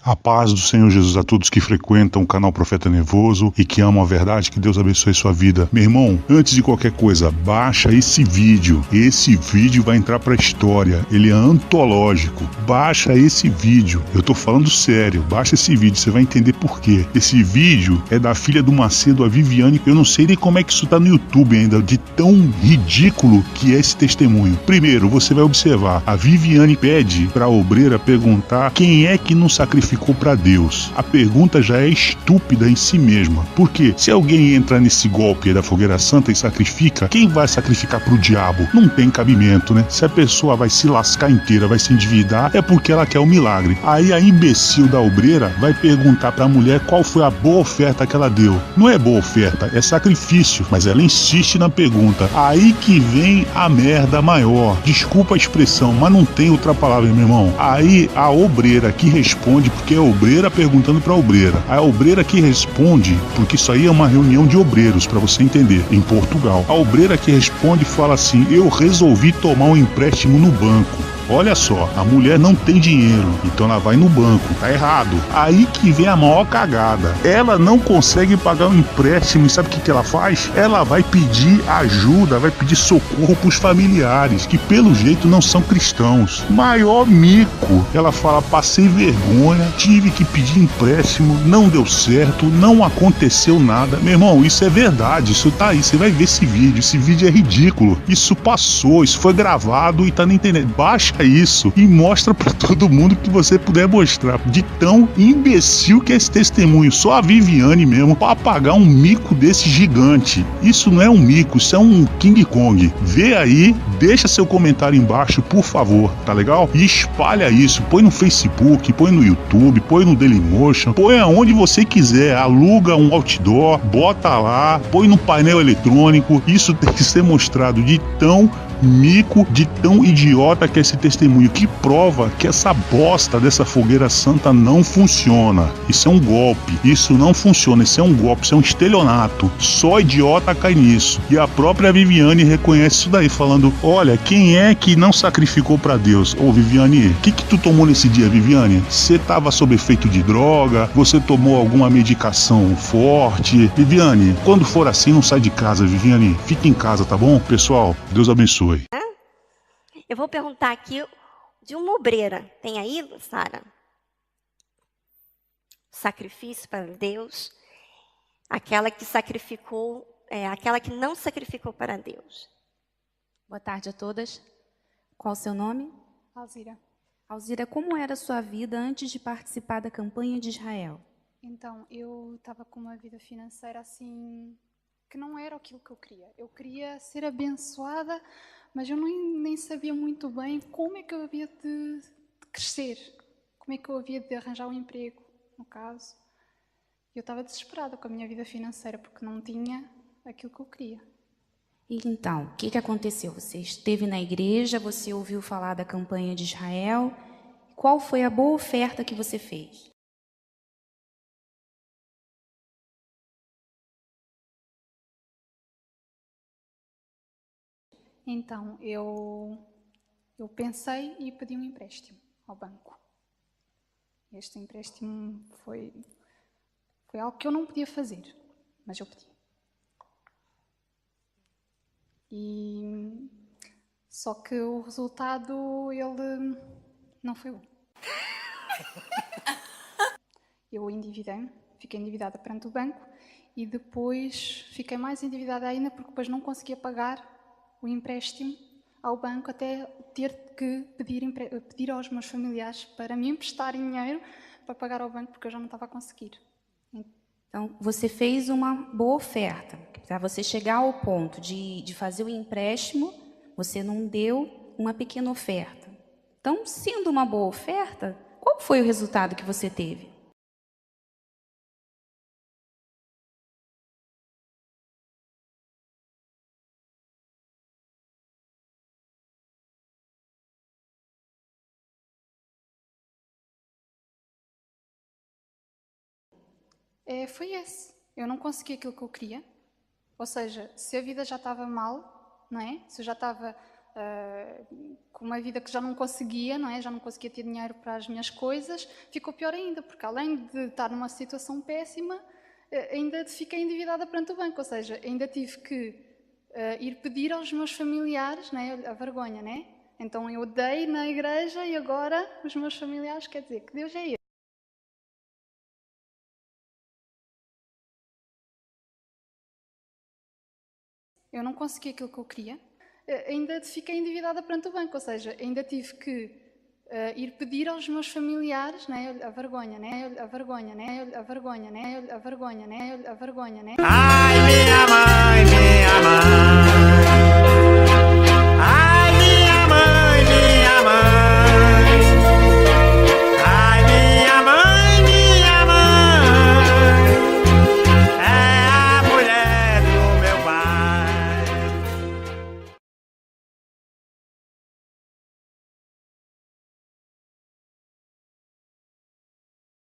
A paz do Senhor Jesus a todos que frequentam o canal Profeta Nervoso e que amam a verdade, que Deus abençoe sua vida. Meu irmão, antes de qualquer coisa, baixa esse vídeo. Esse vídeo vai entrar pra história. Ele é antológico. Baixa esse vídeo. Eu tô falando sério. Baixa esse vídeo, você vai entender por quê. Esse vídeo é da filha do Macedo, a Viviane. Eu não sei nem como é que isso tá no YouTube ainda, de tão ridículo que é esse testemunho. Primeiro, você vai observar. A Viviane pede pra obreira perguntar quem é que não sacrificou para Deus. A pergunta já é estúpida em si mesma. Porque se alguém entra nesse golpe da fogueira santa e sacrifica, quem vai sacrificar pro diabo? Não tem cabimento, né? Se a pessoa vai se lascar inteira, vai se endividar, é porque ela quer o milagre. Aí a imbecil da obreira vai perguntar pra mulher qual foi a boa oferta que ela deu. Não é boa oferta, é sacrifício. Mas ela insiste na pergunta. Aí que vem a merda maior. Desculpa a expressão, mas não tem outra palavra, meu irmão. Aí a obreira que responde, porque é a obreira perguntando para a obreira. A obreira que responde, porque isso aí é uma reunião de obreiros, para você entender, em Portugal. A obreira que responde fala assim: eu resolvi tomar um empréstimo no banco. Olha só, a mulher não tem dinheiro, então ela vai no banco, tá errado. Aí que vem a maior cagada. Ela não consegue pagar o empréstimo e sabe o que ela faz? Ela vai pedir ajuda, vai pedir socorro pros familiares, que pelo jeito não são cristãos. Maior mico. Ela fala: passei vergonha, tive que pedir empréstimo, não deu certo, não aconteceu nada. Meu irmão, isso é verdade, isso tá aí, você vai ver esse vídeo é ridículo. Isso passou, isso foi gravado e tá na internet. Baixa isso e mostra pra todo mundo que você puder mostrar, de tão imbecil que é esse testemunho. Só a Viviane mesmo pra pagar um mico desse gigante. Isso não é um mico, isso é um King Kong. Vê aí, deixa seu comentário embaixo, por favor, tá legal? E espalha isso, põe no Facebook, põe no YouTube, põe no Dailymotion, põe aonde você quiser, aluga um outdoor, bota lá, põe no painel eletrônico. Isso tem que ser mostrado, de tão mico, de tão idiota que é esse testemunho, que prova que essa bosta dessa fogueira santa não funciona. Isso é um golpe, isso não funciona, isso é um golpe, isso é um estelionato. Só idiota cai nisso. E a própria Viviane reconhece isso daí, falando: olha, quem é que não sacrificou pra Deus? Ô Viviane, o que tu tomou nesse dia, Viviane? Você tava sob efeito de droga? Você tomou alguma medicação forte? Viviane, quando for assim, não sai de casa, Viviane. Fica em casa, tá bom? Pessoal, Deus abençoe. Eu vou perguntar aqui de uma obreira. Tem aí, Sara? Sacrifício para Deus. Aquela que sacrificou, aquela que não sacrificou para Deus. Boa tarde a todas. Qual o seu nome? Alzira. Alzira, como era a sua vida antes de participar da campanha de Israel? Então, eu estava com uma vida financeira assim, que não era aquilo que eu queria. Eu queria ser abençoada, mas eu nem sabia muito bem como é que eu havia de crescer, como é que eu havia de arranjar um emprego, no caso. Eu estava desesperada com a minha vida financeira, porque não tinha aquilo que eu queria. E então, o que aconteceu? Você esteve na igreja, você ouviu falar da campanha de Israel. Qual foi a boa oferta que você fez? Então, eu pensei e pedi um empréstimo ao banco. Este empréstimo foi algo que eu não podia fazer, mas eu pedi. Só que o resultado, ele não foi bom. Eu endividei-me, fiquei endividada perante o banco e depois fiquei mais endividada ainda porque depois não conseguia pagar o empréstimo ao banco, até ter que pedir aos meus familiares para me emprestarem dinheiro para pagar ao banco, porque eu já não estava a conseguir. Então, você fez uma boa oferta. Para você chegar ao ponto de fazer o empréstimo, você não deu uma pequena oferta. Então, sendo uma boa oferta, qual foi o resultado que você teve? Foi esse. Eu não consegui aquilo que eu queria. Ou seja, se a vida já estava mal, não é? Se eu já estava com uma vida que já não conseguia, não é? Já não conseguia ter dinheiro para as minhas coisas, ficou pior ainda, porque além de estar numa situação péssima, ainda fiquei endividada perante o banco. Ou seja, ainda tive que ir pedir aos meus familiares, não é? A vergonha, não é? Então eu dei na igreja e agora os meus familiares, quer dizer, que Deus é esse? Eu não consegui aquilo que eu queria, ainda fiquei endividada perante o banco, ou seja, ainda tive que ir pedir aos meus familiares, né, a vergonha, né, a vergonha, né, a vergonha, né, a vergonha, né, a vergonha, né. Ai, minha mãe, minha mãe.